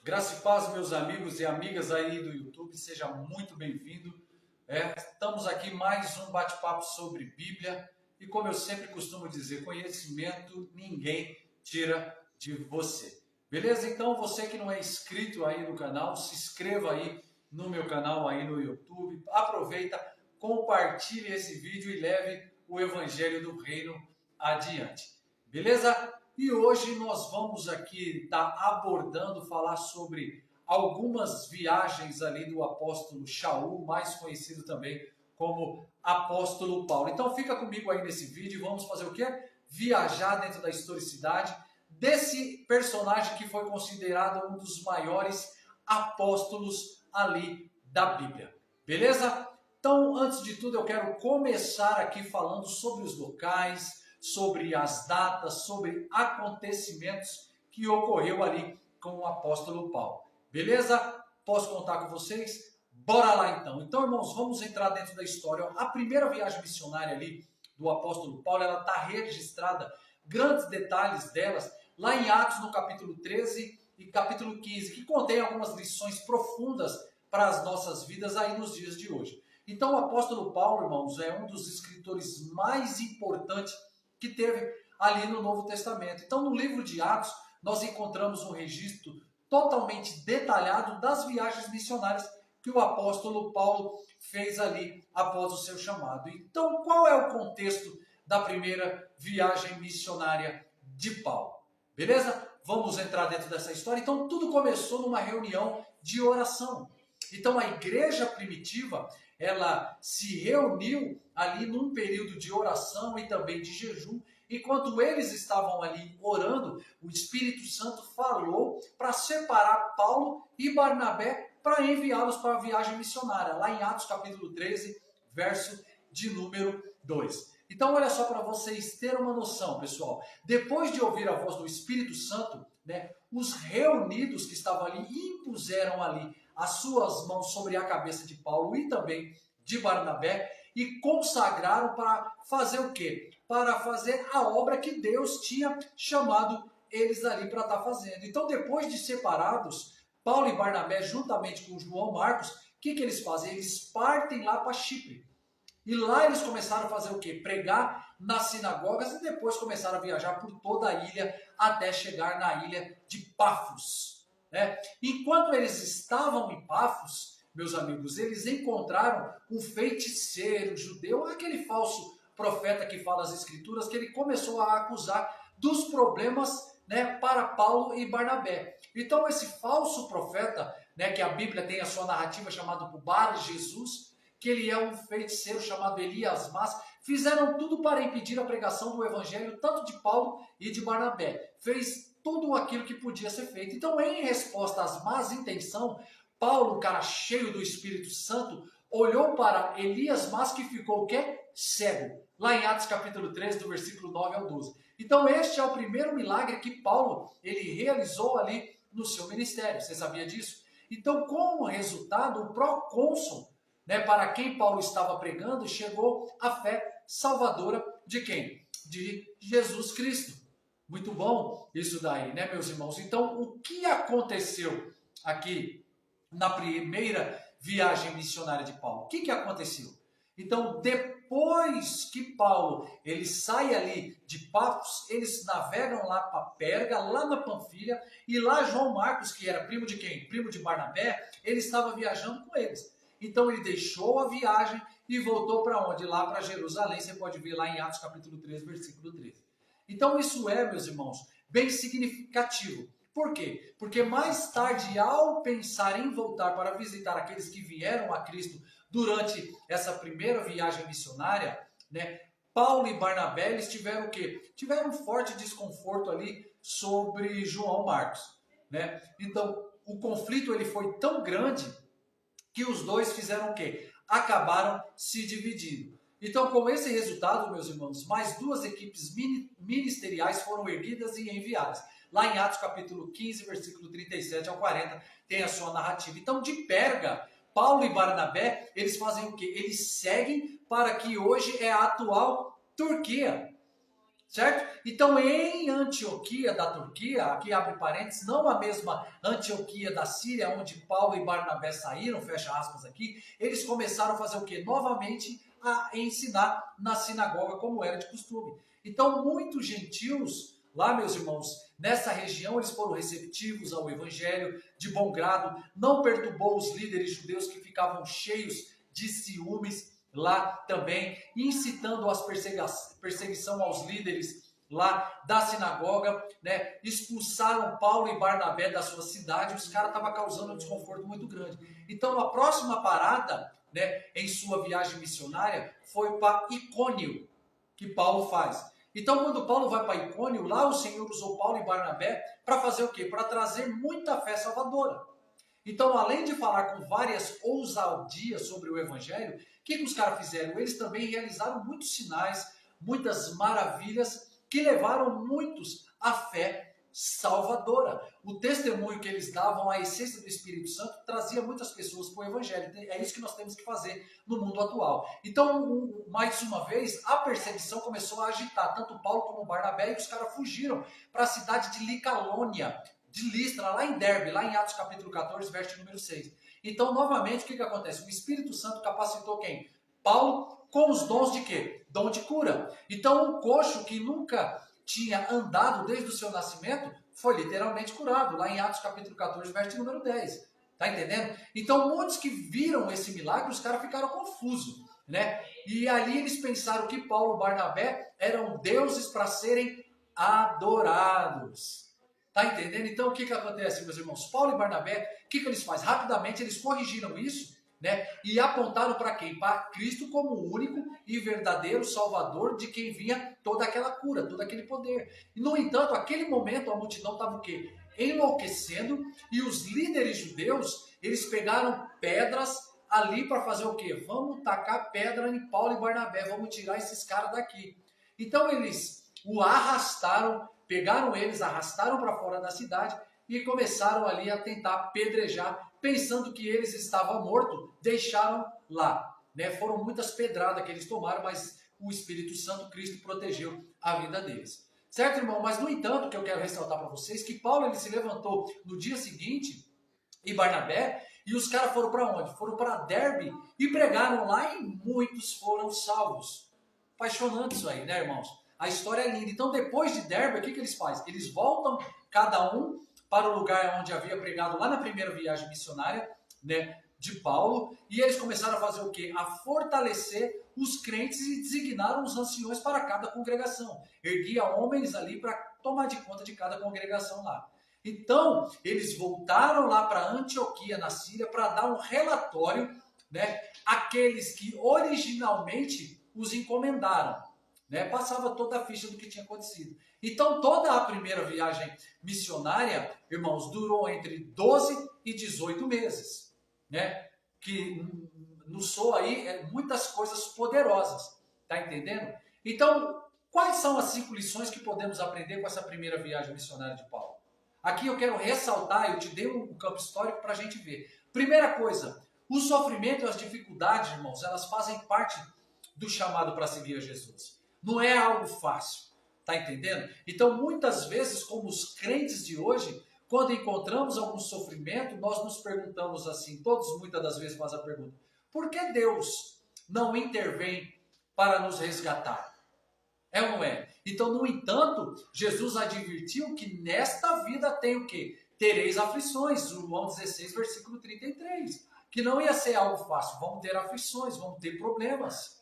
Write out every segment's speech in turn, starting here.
Graça e paz, meus amigos e amigas aí do YouTube, seja muito bem-vindo. Estamos aqui mais um bate-papo sobre Bíblia e, como eu sempre costumo dizer, conhecimento ninguém tira de você. Beleza? Então, você que não é inscrito aí no canal, se inscreva aí no meu canal aí no YouTube, aproveita, compartilhe esse vídeo e leve o Evangelho do Reino adiante. Beleza? E hoje nós vamos aqui estar abordando, falar sobre algumas viagens ali do apóstolo Shaul, mais conhecido também como apóstolo Paulo. Então fica comigo aí nesse vídeo e vamos fazer o quê? Viajar dentro da historicidade desse personagem que foi considerado um dos maiores apóstolos ali da Bíblia. Beleza? Então, antes de tudo, eu quero começar aqui falando sobre os locais, sobre as datas, sobre acontecimentos que ocorreu ali com o apóstolo Paulo. Beleza? Posso contar com vocês? Bora lá então. Então, irmãos, vamos entrar dentro da história. A primeira viagem missionária ali do apóstolo Paulo, ela está registrada, grandes detalhes delas, lá em Atos, no capítulo 13 e capítulo 15, que contém algumas lições profundas para as nossas vidas aí nos dias de hoje. Então, o apóstolo Paulo, irmãos, é um dos escritores mais importantes que teve ali no Novo Testamento. Então, no livro de Atos, nós encontramos um registro totalmente detalhado das viagens missionárias que o apóstolo Paulo fez ali após o seu chamado. Então, qual é o contexto da primeira viagem missionária de Paulo? Beleza? Vamos entrar dentro dessa história. Então, tudo começou numa reunião de oração. Então, a igreja primitiva, ela se reuniu ali num período de oração e também de jejum. Enquanto eles estavam ali orando, o Espírito Santo falou para separar Paulo e Barnabé para enviá-los para a viagem missionária, lá em Atos capítulo 13, verso de número 2. Então, olha só para vocês terem uma noção, pessoal. Depois de ouvir a voz do Espírito Santo, os reunidos que estavam ali impuseram ali as suas mãos sobre a cabeça de Paulo e também de Barnabé e consagraram para fazer o quê? Para fazer a obra que Deus tinha chamado eles ali para estar fazendo. Então, depois de separados, Paulo e Barnabé, juntamente com João Marcos, o que eles fazem? Eles partem lá para Chipre. E lá eles começaram a fazer o quê? Pregar nas sinagogas e depois começaram a viajar por toda a ilha até chegar na ilha de Pafos. Enquanto eles estavam em Pafos, meus amigos, eles encontraram um feiticeiro judeu, aquele falso profeta que fala as escrituras, que ele começou a acusar dos problemas para Paulo e Barnabé. Então esse falso profeta, que a Bíblia tem a sua narrativa chamada por Bar Jesus, que ele é um feiticeiro chamado Elias Mas, fizeram tudo para impedir a pregação do evangelho, tanto de Paulo e de Barnabé. Fez tudo aquilo que podia ser feito. Então, em resposta às más intenções, Paulo, um cara cheio do Espírito Santo, olhou para Elias Mas, que ficou o quê? Cego. Lá em Atos capítulo 13, do versículo 9 ao 12. Então, este é o primeiro milagre que Paulo ele realizou ali no seu ministério. Você sabia disso? Então, como resultado, o procônsul, para quem Paulo estava pregando, chegou a fé salvadora de quem? De Jesus Cristo. Muito bom isso daí, meus irmãos? Então, o que aconteceu aqui na primeira viagem missionária de Paulo? O que aconteceu? Então, depois que Paulo ele sai ali de Pafos, eles navegam lá para Perga, lá na Panfilha, e lá João Marcos, que era primo de quem? Primo de Barnabé, ele estava viajando com eles. Então ele deixou a viagem e voltou para onde? Lá para Jerusalém, você pode ver lá em Atos capítulo 3, versículo 13. Então isso é, meus irmãos, bem significativo. Por quê? Porque mais tarde, ao pensar em voltar para visitar aqueles que vieram a Cristo durante essa primeira viagem missionária, Paulo e Barnabé, eles tiveram o quê? Tiveram um forte desconforto ali sobre João Marcos. Então, o conflito ele foi tão grande que os dois fizeram o quê? Acabaram se dividindo. Então, com esse resultado, meus irmãos, mais duas equipes ministeriais foram erguidas e enviadas. Lá em Atos capítulo 15, versículo 37 ao 40, tem a sua narrativa. Então, de Perga, Paulo e Barnabé, eles fazem o quê? Eles seguem para que hoje é a atual Turquia. certo? Então, em Antioquia da Turquia, aqui abre parênteses, não a mesma Antioquia da Síria, onde Paulo e Barnabé saíram, fecha aspas aqui, eles começaram a fazer o quê? Novamente a ensinar na sinagoga, como era de costume. Então, muitos gentios, lá, meus irmãos, nessa região, eles foram receptivos ao evangelho, de bom grado, não perturbou os líderes judeus que ficavam cheios de ciúmes, lá também, incitando as perseguição aos líderes lá da sinagoga, né? Expulsaram Paulo e Barnabé da sua cidade, os caras estavam causando um desconforto muito grande. Então, a próxima parada, né, em sua viagem missionária, foi para Icônio, que Paulo faz. Então, quando Paulo vai para Icônio, lá o Senhor usou Paulo e Barnabé para fazer o quê? Para trazer muita fé salvadora. Então, além de falar com várias ousadias sobre o Evangelho, o que os caras fizeram? Eles também realizaram muitos sinais, muitas maravilhas, que levaram muitos à fé salvadora. O testemunho que eles davam, a essência do Espírito Santo, trazia muitas pessoas para o Evangelho. É isso que nós temos que fazer no mundo atual. Então, mais uma vez, a perseguição começou a agitar tanto Paulo como Barnabé, e os caras fugiram para a cidade de Licalônia, de Listra, lá em Derbe, lá em Atos capítulo 14, verso número 6. Então, novamente, o que acontece? O Espírito Santo capacitou quem? Paulo, com os dons de quê? Dom de cura. Então, um coxo que nunca tinha andado desde o seu nascimento, foi literalmente curado, lá em Atos capítulo 14, verso número 10. Tá entendendo? Então, muitos que viram esse milagre, os caras ficaram confusos, né? E ali eles pensaram que Paulo e Barnabé eram deuses para serem adorados. Tá entendendo? Então, o que acontece, meus irmãos? Paulo e Barnabé, o que eles fazem? Rapidamente, eles corrigiram isso, né? E apontaram para quem? Para Cristo como o único e verdadeiro Salvador, de quem vinha toda aquela cura, todo aquele poder. E, no entanto, aquele momento, a multidão estava o quê? Enlouquecendo, e os líderes judeus, eles pegaram pedras ali para fazer o quê? Vamos tacar pedra em Paulo e Barnabé, vamos tirar esses caras daqui. Então, eles o arrastaram, pegaram eles, arrastaram para fora da cidade e começaram ali a tentar apedrejar, pensando que eles estavam mortos, deixaram lá. Né? Foram muitas pedradas que eles tomaram, mas o Espírito Santo, Cristo, protegeu a vida deles. Certo, irmão? Mas, no entanto, o que eu quero ressaltar para vocês, que Paulo ele se levantou no dia seguinte, e Barnabé, e os caras foram para onde? Foram para Derbe e pregaram lá, e muitos foram salvos. Apaixonante isso aí, né, irmãos? A história é linda. Então, depois de Derbe, o que eles fazem? Eles voltam, cada um, para o lugar onde havia pregado lá na primeira viagem missionária, né, de Paulo, e eles começaram a fazer o quê? A fortalecer os crentes e designaram os anciões para cada congregação. Erguia homens ali para tomar de conta de cada congregação lá. Então, eles voltaram lá para Antioquia, na Síria, para dar um relatório, né, àqueles que originalmente os encomendaram. Né? Passava toda a ficha do que tinha acontecido. Então, toda a primeira viagem missionária, irmãos, durou entre 12 e 18 meses. Né? Que nos soa aí muitas coisas poderosas. Tá entendendo? Então, quais são as 5 lições que podemos aprender com essa primeira viagem missionária de Paulo? Aqui eu quero ressaltar, eu te dei um campo histórico para a gente ver. Primeira coisa, o sofrimento e as dificuldades, irmãos, elas fazem parte do chamado para seguir a Jesus. Não é algo fácil, tá entendendo? Então, muitas vezes, como os crentes de hoje, quando encontramos algum sofrimento, nós nos perguntamos assim, todos muitas das vezes fazem a pergunta, por que Deus não intervém para nos resgatar? É ou não é? Então, no entanto, Jesus advertiu que nesta vida tem o quê? Tereis aflições, João 16, versículo 33. Que não ia ser algo fácil, vamos ter aflições, vamos ter problemas.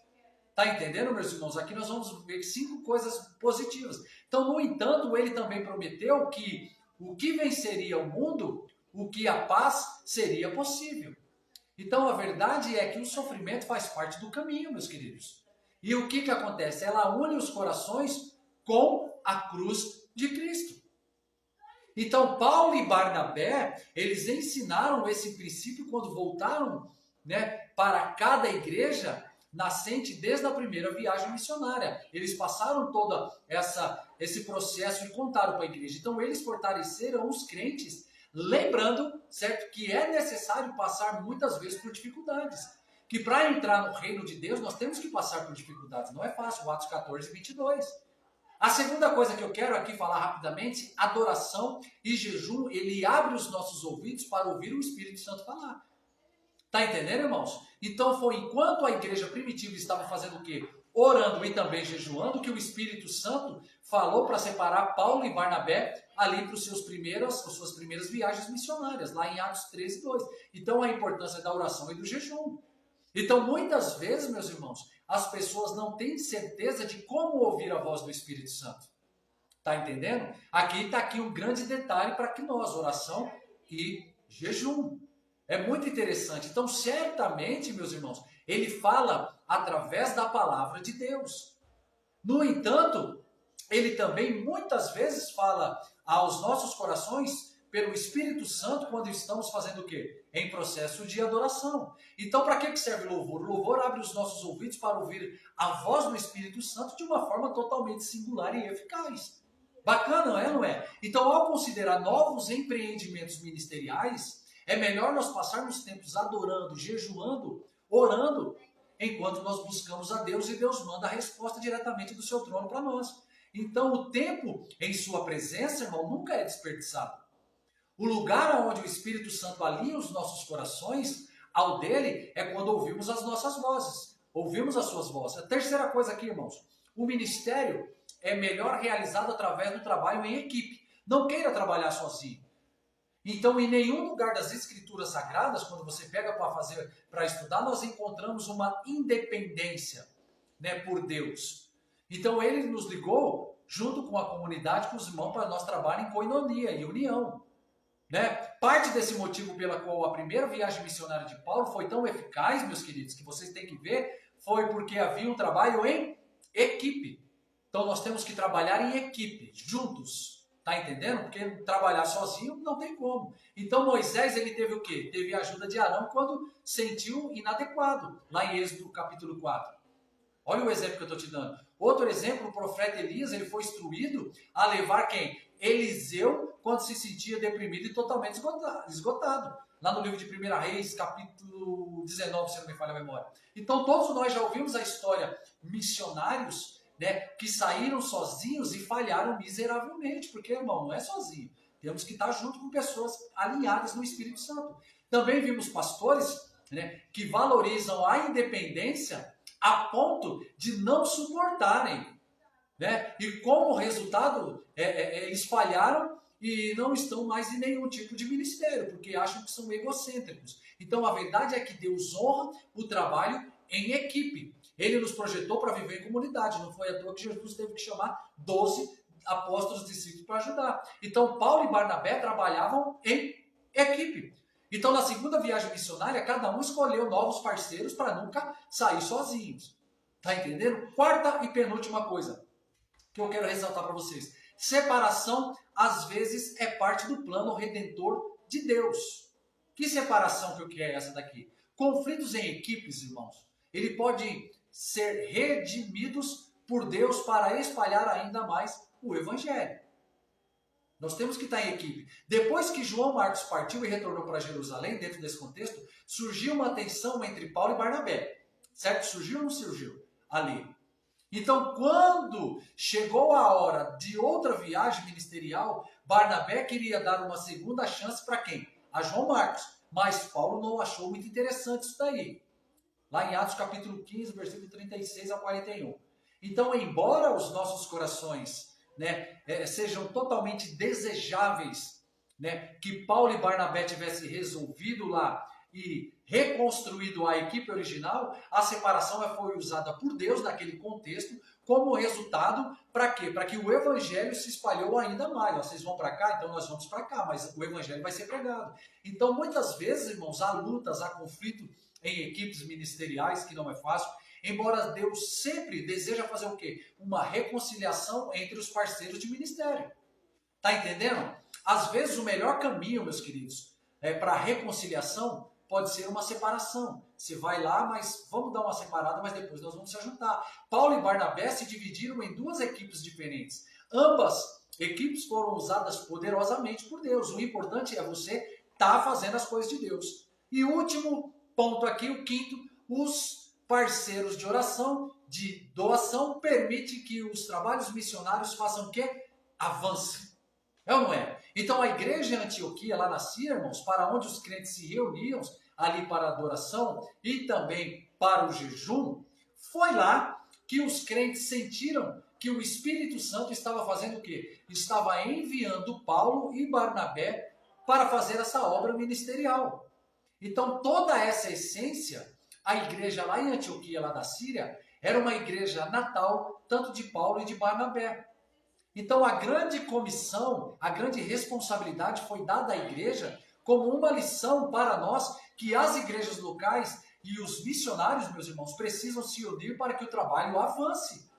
Tá entendendo, meus irmãos? Aqui nós vamos ver 5 coisas positivas. Então, no entanto, ele também prometeu que o que venceria o mundo, o que a paz seria possível. Então, a verdade é que o sofrimento faz parte do caminho, meus queridos. E o que acontece? Ela une os corações com a cruz de Cristo. Então, Paulo e Barnabé, eles ensinaram esse princípio quando voltaram, né, para cada igreja nascente desde a primeira viagem missionária. Eles passaram todo esse processo e contaram para a igreja. Então, eles fortaleceram os crentes, lembrando, certo, que é necessário passar muitas vezes por dificuldades. Que para entrar no reino de Deus, nós temos que passar por dificuldades. Não é fácil, Atos 14, 22. A segunda coisa que eu quero aqui falar rapidamente, adoração e jejum, ele abre os nossos ouvidos para ouvir o Espírito Santo falar. Tá entendendo, irmãos? Então foi enquanto a igreja primitiva estava fazendo o quê? Orando e também jejuando, que o Espírito Santo falou para separar Paulo e Barnabé ali para as suas primeiras viagens missionárias, lá em Atos 13, 2. Então a importância da oração e do jejum. Então muitas vezes, meus irmãos, as pessoas não têm certeza de como ouvir a voz do Espírito Santo. Tá entendendo? Aqui está aqui um grande detalhe para que nós, oração e jejum. É muito interessante. Então, certamente, meus irmãos, ele fala através da palavra de Deus. No entanto, ele também muitas vezes fala aos nossos corações pelo Espírito Santo quando estamos fazendo o quê? Em processo de adoração. Então, para que serve o louvor? O louvor abre os nossos ouvidos para ouvir a voz do Espírito Santo de uma forma totalmente singular e eficaz. Bacana, não é? Então, ao considerar novos empreendimentos ministeriais, é melhor nós passarmos tempos adorando, jejuando, orando, enquanto nós buscamos a Deus e Deus manda a resposta diretamente do seu trono para nós. Então, o tempo em sua presença, irmão, nunca é desperdiçado. O lugar onde o Espírito Santo alinha os nossos corações ao dele é quando ouvimos as nossas vozes, ouvimos as suas vozes. A terceira coisa aqui, irmãos, o ministério é melhor realizado através do trabalho em equipe. Não queira trabalhar sozinho. Então, em nenhum lugar das Escrituras Sagradas, quando você pega para estudar, nós encontramos uma independência, né, por Deus. Então, ele nos ligou junto com a comunidade, com os irmãos, para nós trabalhar em koinonia, em união. Né? Parte desse motivo pela qual a primeira viagem missionária de Paulo foi tão eficaz, meus queridos, que vocês têm que ver, foi porque havia um trabalho em equipe. Então, nós temos que trabalhar em equipe, juntos. Tá entendendo? Porque trabalhar sozinho não tem como. Então Moisés, ele teve o quê? Teve a ajuda de Arão quando sentiu inadequado, lá em Êxodo capítulo 4. Olha o exemplo que eu estou te dando. Outro exemplo, o profeta Elias, ele foi instruído a levar quem? Eliseu, quando se sentia deprimido e totalmente esgotado. Lá no livro de 1 Reis, capítulo 19, se não me falha a memória. Então todos nós já ouvimos a história missionários, né, que saíram sozinhos e falharam miseravelmente, porque, irmão, não é sozinho. Temos que estar junto com pessoas alinhadas no Espírito Santo. Também vimos pastores, né, que valorizam a independência a ponto de não suportarem. Né, e como resultado, eles falharam e não estão mais em nenhum tipo de ministério, porque acham que são egocêntricos. Então, a verdade é que Deus honra o trabalho em equipe. Ele nos projetou para viver em comunidade. Não foi à toa que Jesus teve que chamar 12 apóstolos discípulos para ajudar. Então, Paulo e Barnabé trabalhavam em equipe. Então, na segunda viagem missionária, cada um escolheu novos parceiros para nunca sair sozinhos. Tá entendendo? Quarta e penúltima coisa que eu quero ressaltar para vocês. Separação, às vezes, é parte do plano redentor de Deus. Que separação que é essa daqui? Conflitos em equipes, irmãos, ele pode ser redimidos por Deus para espalhar ainda mais o Evangelho. Nós temos que estar em equipe. Depois que João Marcos partiu e retornou para Jerusalém, dentro desse contexto, surgiu uma tensão entre Paulo e Barnabé. Certo? Surgiu ou não surgiu? Ali. Então, quando chegou a hora de outra viagem ministerial, Barnabé queria dar uma segunda chance para quem? A João Marcos. Mas Paulo não achou muito interessante isso daí. Lá em Atos capítulo 15, versículo 36 a 41. Então, embora os nossos corações, né, sejam totalmente desejáveis, né, que Paulo e Barnabé tivessem resolvido lá e reconstruído a equipe original, a separação foi usada por Deus naquele contexto como resultado para quê? Para que o evangelho se espalhou ainda mais. Vocês vão para cá, então nós vamos para cá, mas o evangelho vai ser pregado. Então, muitas vezes, irmãos, há lutas, há conflito em equipes ministeriais, que não é fácil, embora Deus sempre deseja fazer o quê? Uma reconciliação entre os parceiros de ministério. Tá entendendo? Às vezes o melhor caminho, meus queridos, para reconciliação pode ser uma separação. Você vai lá, mas vamos dar uma separada, mas depois nós vamos se juntar. Paulo e Barnabé se dividiram em duas equipes diferentes. Ambas equipes foram usadas poderosamente por Deus. O importante é você estar fazendo as coisas de Deus. E o último ponto aqui, o quinto, os parceiros de oração de doação permite que os trabalhos missionários façam o quê? Avance. É ou não é? Então a igreja em Antioquia, lá na Síria, irmãos, para onde os crentes se reuniam ali para a adoração e também para o jejum, foi lá que os crentes sentiram que o Espírito Santo estava fazendo o quê? Estava enviando Paulo e Barnabé para fazer essa obra ministerial. Então toda essa essência, a igreja lá em Antioquia, lá da Síria, era uma igreja natal, tanto de Paulo e de Barnabé. Então a grande comissão, a grande responsabilidade foi dada à igreja como uma lição para nós, que as igrejas locais e os missionários, meus irmãos, precisam se unir para que o trabalho avance.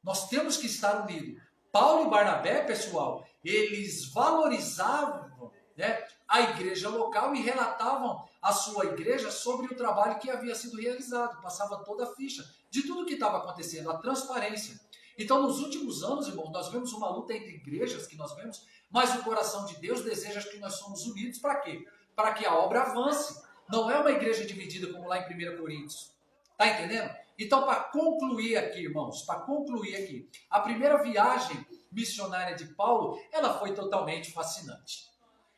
Nós temos que estar unidos. Paulo e Barnabé, pessoal, eles valorizavam, né, a igreja local e relatavam à sua igreja sobre o trabalho que havia sido realizado. Passava toda a ficha de tudo que estava acontecendo, a transparência. Então, nos últimos anos, irmão, nós vemos uma luta entre igrejas, que nós vemos, mas o coração de Deus deseja que nós somos unidos para quê? Para que a obra avance. Não é uma igreja dividida como lá em 1 Coríntios. Está entendendo? Então, para concluir aqui, irmãos, para concluir aqui, a primeira viagem missionária de Paulo, ela foi totalmente fascinante.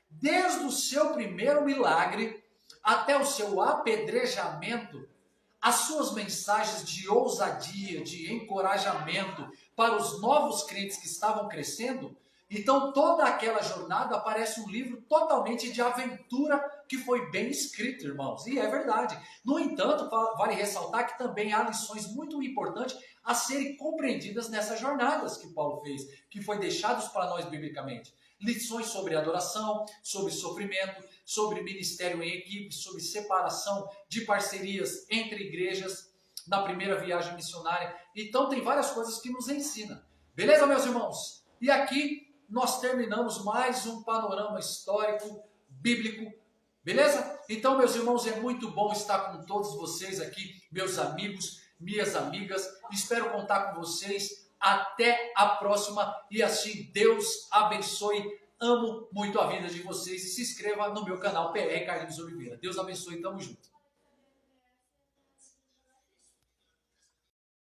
Desde o seu primeiro milagre até o seu apedrejamento, as suas mensagens de ousadia, de encorajamento para os novos crentes que estavam crescendo, então toda aquela jornada parece um livro totalmente de aventura que foi bem escrito, irmãos. E é verdade. No entanto, vale ressaltar que também há lições muito importantes a serem compreendidas nessas jornadas que Paulo fez, que foi deixados para nós biblicamente. Lições sobre adoração, sobre sofrimento, sobre ministério em equipe, sobre separação de parcerias entre igrejas na primeira viagem missionária. Então tem várias coisas que nos ensina. Beleza, meus irmãos? E aqui nós terminamos mais um panorama histórico, bíblico. Beleza? Então, meus irmãos, é muito bom estar com todos vocês aqui, meus amigos, minhas amigas. Espero contar com vocês. Até a próxima e assim Deus abençoe. Amo muito a vida de vocês e se inscreva no meu canal PR Carlinhos Oliveira. Deus abençoe, tamo junto.